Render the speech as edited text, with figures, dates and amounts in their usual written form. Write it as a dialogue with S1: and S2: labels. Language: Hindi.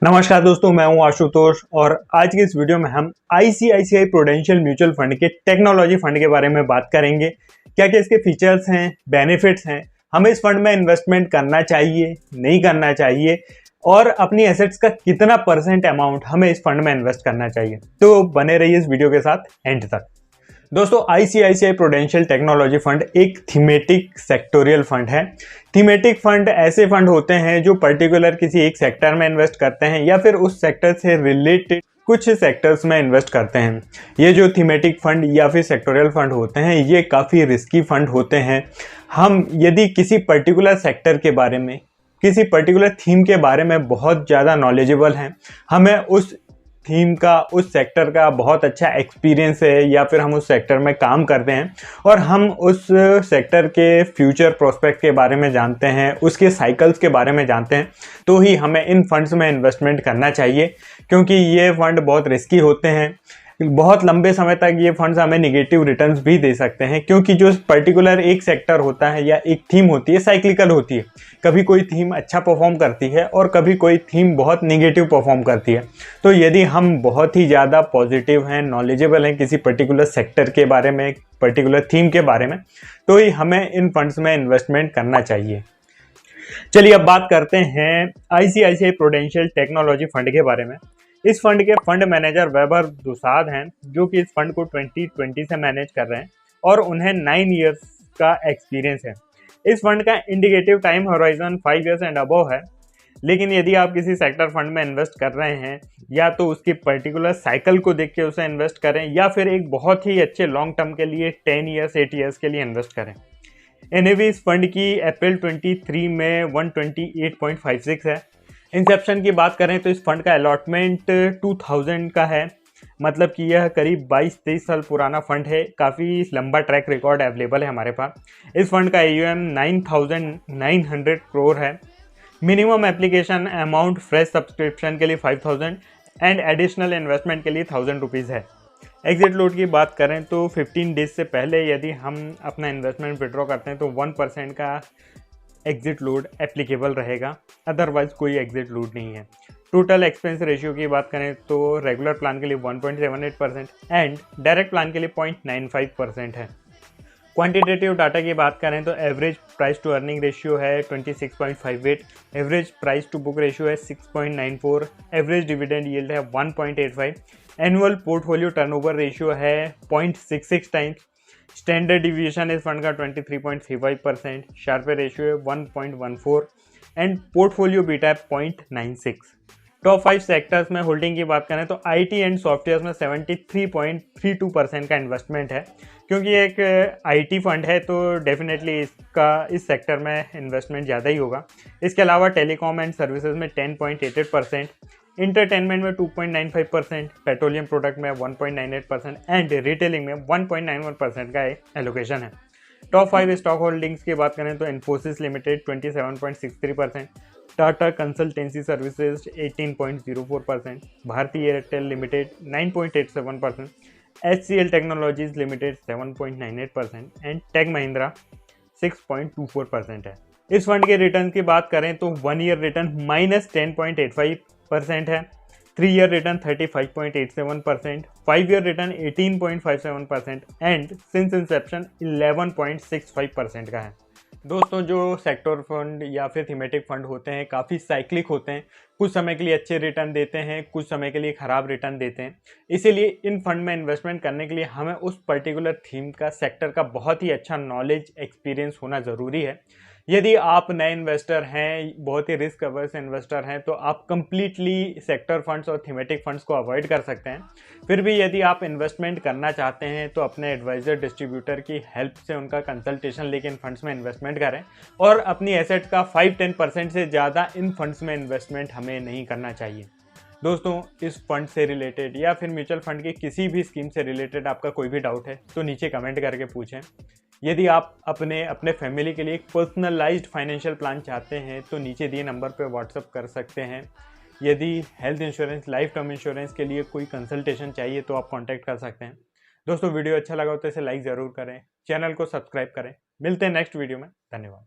S1: नमस्कार दोस्तों, मैं हूं आशुतोष और आज की इस वीडियो में हम आईसीआईसीआई प्रूडेंशियल म्यूचुअल फंड के टेक्नोलॉजी फंड के बारे में बात करेंगे। क्या क्या इसके फीचर्स हैं, बेनिफिट्स हैं, हमें इस फंड में इन्वेस्टमेंट करना चाहिए, नहीं करना चाहिए और अपनी एसेट्स का कितना परसेंट अमाउंट हमें इस फंड में इन्वेस्ट करना चाहिए। तो बने रहिए इस वीडियो के साथ एंड तक। दोस्तों, आईसीआईसीआई प्रूडेंशियल टेक्नोलॉजी फंड एक थीमेटिक सेक्टोरियल फंड है। थीमेटिक फंड ऐसे फंड होते हैं जो पर्टिकुलर किसी एक सेक्टर में इन्वेस्ट करते हैं या फिर उस सेक्टर से रिलेटेड कुछ सेक्टर्स में इन्वेस्ट करते हैं। ये जो थीमेटिक फंड या फिर सेक्टोरियल फंड होते हैं, ये काफ़ी रिस्की फंड होते हैं। हम यदि किसी पर्टिकुलर सेक्टर के बारे में, किसी पर्टिकुलर थीम के बारे में बहुत ज़्यादा नॉलेजेबल हैं, हमें उस थीम का, उस सेक्टर का बहुत अच्छा एक्सपीरियंस है या फिर हम उस सेक्टर में काम करते हैं और हम उस सेक्टर के फ्यूचर प्रोस्पेक्ट के बारे में जानते हैं, उसके साइकिल्स के बारे में जानते हैं, तो ही हमें इन फंड्स में इन्वेस्टमेंट करना चाहिए। क्योंकि ये फंड बहुत रिस्की होते हैं। बहुत लंबे समय तक ये फंड्स हमें निगेटिव रिटर्न्स भी दे सकते हैं, क्योंकि जो पर्टिकुलर एक सेक्टर होता है या एक थीम होती है, साइक्लिकल होती है। कभी कोई थीम अच्छा परफॉर्म करती है और कभी कोई थीम बहुत निगेटिव परफॉर्म करती है। तो यदि हम बहुत ही ज़्यादा पॉजिटिव हैं, नॉलेजेबल हैं किसी पर्टिकुलर सेक्टर के बारे में, पर्टिकुलर थीम के बारे में, तो ही हमें इन फंड्स में इन्वेस्टमेंट करना चाहिए। चलिए अब बात करते हैं आईसीआईसीआई प्रूडेंशियल टेक्नोलॉजी फंड के बारे में। इस फंड के फंड मैनेजर वैभव दुसाद हैं, जो कि इस फंड को 2020 से मैनेज कर रहे हैं और उन्हें 9 इयर्स का एक्सपीरियंस है। इस फंड का indicative time horizon 5 years and above है। लेकिन यदि आप किसी सेक्टर फंड में इन्वेस्ट कर रहे हैं, या तो उसकी पर्टिकुलर साइकिल को देख के उसे इन्वेस्ट करें या फिर एक बहुत ही अच्छे लॉन्ग टर्म के लिए 10 इयर्स 8 इयर्स के लिए इन्वेस्ट करें। एनएवी इस फंड की अप्रैल 23 में 128.56 है। इंसेप्शन की बात करें तो इस फंड का अलॉटमेंट 2000 का है, मतलब कि यह करीब 22-23 साल पुराना फंड है। काफ़ी लंबा ट्रैक रिकॉर्ड अवेलेबल है हमारे पास। इस फंड का AUM 9,900 करोड़ है। Minimum application amount fresh subscription के लिए 5000 एंड एडिशनल इन्वेस्टमेंट के लिए 1000 रुपीज़ है। एग्जिट लोड की बात करें तो 15 डेज से पहले यदि हम अपना इन्वेस्टमेंट विड्रॉ करते हैं तो 1% का एग्जिट लोड एप्लीकेबल रहेगा, अदरवाइज कोई एग्जिट लोड नहीं है। टोटल एक्सपेंस रेशियो की बात करें तो रेगुलर प्लान के लिए 1.78% एंड डायरेक्ट प्लान के लिए 0.95% है। क्वांटिटेटिव डाटा की बात करें तो average price to earning ratio है 26.58, average price to book ratio है 6.94, एवरेज डिविडेंड यील्ड है 1.85, एनुअल पोर्टफोलियो टर्नओवर रेशियो है 0.66 टाइम्स, स्टैंडर्ड डिविएशन इस फंड का 23.35%, शार्पर रेशियो है 1.14 एंड पोर्टफोलियो बीटा है 0.96। टॉप 5 सेक्टर्स में होल्डिंग की बात करें तो आईटी एंड सॉफ्टवेयर में 73.32% का इन्वेस्टमेंट है। क्योंकि एक आईटी फंड है तो डेफिनेटली इसका इस सेक्टर में इन्वेस्टमेंट ज़्यादा ही होगा। इसके अलावा टेलीकॉम एंड सर्विसेज में 10.88%, इंटरटेनमेंट में 2.95%, पेट्रोलियम प्रोडक्ट में 1.98% एंड रिटेलिंग में 1.91% का एलोकेशन है। टॉप 5 स्टॉक होल्डिंग्स की बात करें तो Infosys limited 27.63%, Tata consultancy services 18.04%, Bharti Airtel limited 9.87%, HCL technologies limited 7.98% and tech Mahindra 6.24% है। इस फंड के रिटर्न की बात करें तो 1 ईयर रिटर्न -10.85% है, 3 year return 35.87%, 5 year return 18.57% and since Inception 11.65% का है। दोस्तों, जो सेक्टर फंड या फिर थीमेटिक फंड होते हैं काफ़ी साइक्लिक होते हैं। कुछ समय के लिए अच्छे रिटर्न देते हैं, कुछ समय के लिए ख़राब रिटर्न देते हैं। इसीलिए इन फंड में इन्वेस्टमेंट करने के लिए हमें उस पर्टिकुलर थीम का, सेक्टर का बहुत ही अच्छा नॉलेज, एक्सपीरियंस होना ज़रूरी है। यदि आप नए इन्वेस्टर हैं, बहुत ही रिस्क अवर्स इन्वेस्टर हैं, तो आप कंप्लीटली सेक्टर फंड्स और थीमेटिक फंड्स को अवॉइड कर सकते हैं। फिर भी यदि आप इन्वेस्टमेंट करना चाहते हैं तो अपने एडवाइज़र, डिस्ट्रीब्यूटर की हेल्प से उनका कंसल्टेशन लेके इन फंड्स में इन्वेस्टमेंट करें और अपनी एसेट का 5-10% से ज़्यादा इन फंड्स में इन्वेस्टमेंट हमें नहीं करना चाहिए। दोस्तों, इस फंड से रिलेटेड या फिर म्यूचुअल फंड की किसी भी स्कीम से रिलेटेड आपका कोई भी डाउट है तो नीचे कमेंट करके पूछें। यदि आप अपने फैमिली के लिए एक पर्सनलाइज्ड फाइनेंशियल प्लान चाहते हैं तो नीचे दिए नंबर पर व्हाट्सअप कर सकते हैं। यदि health insurance, life term insurance के लिए कोई कंसल्टेशन चाहिए तो आप कांटेक्ट कर सकते हैं। दोस्तों, वीडियो अच्छा लगा हो तो इसे लाइक ज़रूर करें, चैनल को सब्सक्राइब करें। मिलते हैं नेक्स्ट वीडियो में। धन्यवाद।